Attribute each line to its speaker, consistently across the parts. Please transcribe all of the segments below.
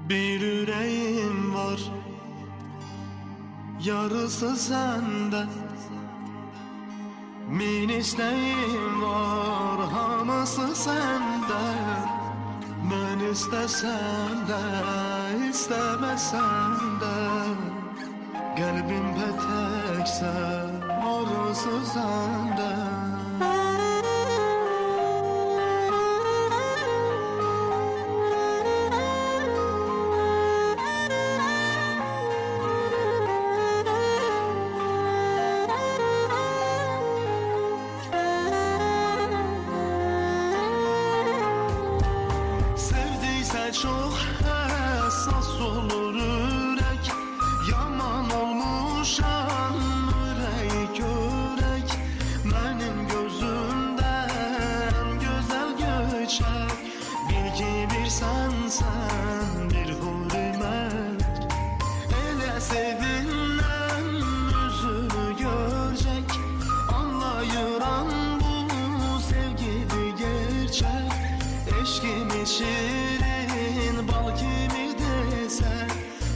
Speaker 1: Bir yüreğim var, yarısı sende. Min isteğim var, hamısı sende. Ben istesem de, istemesem de, kalbim petekse, orası sende. Çok hassas olur ürek, yaman olmuşam ürek örek. Benim gözümden güzel göçer, bil ki bir sensen bir hürmet. Ele sevinlen yüzünü görecek, anlayıran bu sevgili gerçek. Eşkimi şirin bal kimi desen,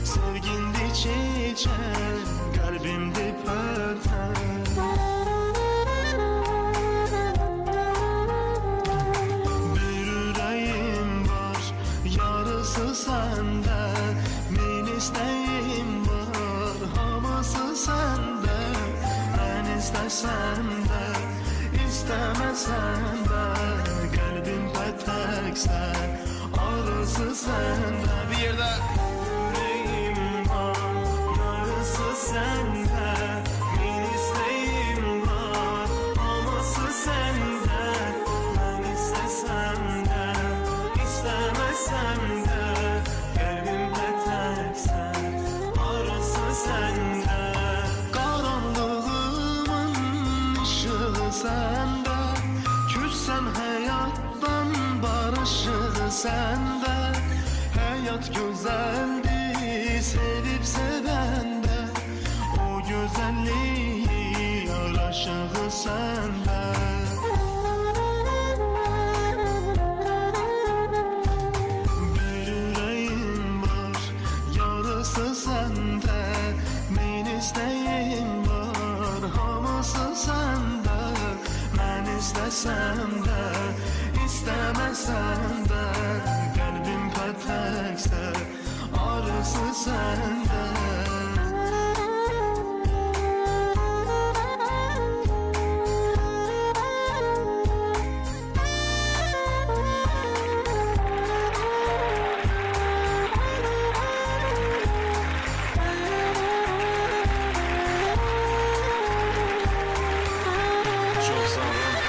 Speaker 1: sevgindi çiçek, kalbimde pörten. Bir yüreğim var, yarısı sende. Min isteğim var, hamısı sende. Ben istesem de, istemesem de, kalbim petekse, arası sende. Bir yerde yüreğim var, yarısı sende. Min isteğim var, hamısı sende. Ben istesem de, istemesem de, kalbim petekse, arası sende. Karanlığımın ışığı sende. Küssem hayattan barışı sende. Hayat güzeldi, sevip sevende. O güzelliği aşığı sende. Bir yüreğim var, yarısı sende. Min isteğim var, hamısı sende. Ben istesem de, istemesem de, kalbim petekse, arası sende.
Speaker 2: Çok sağ olun.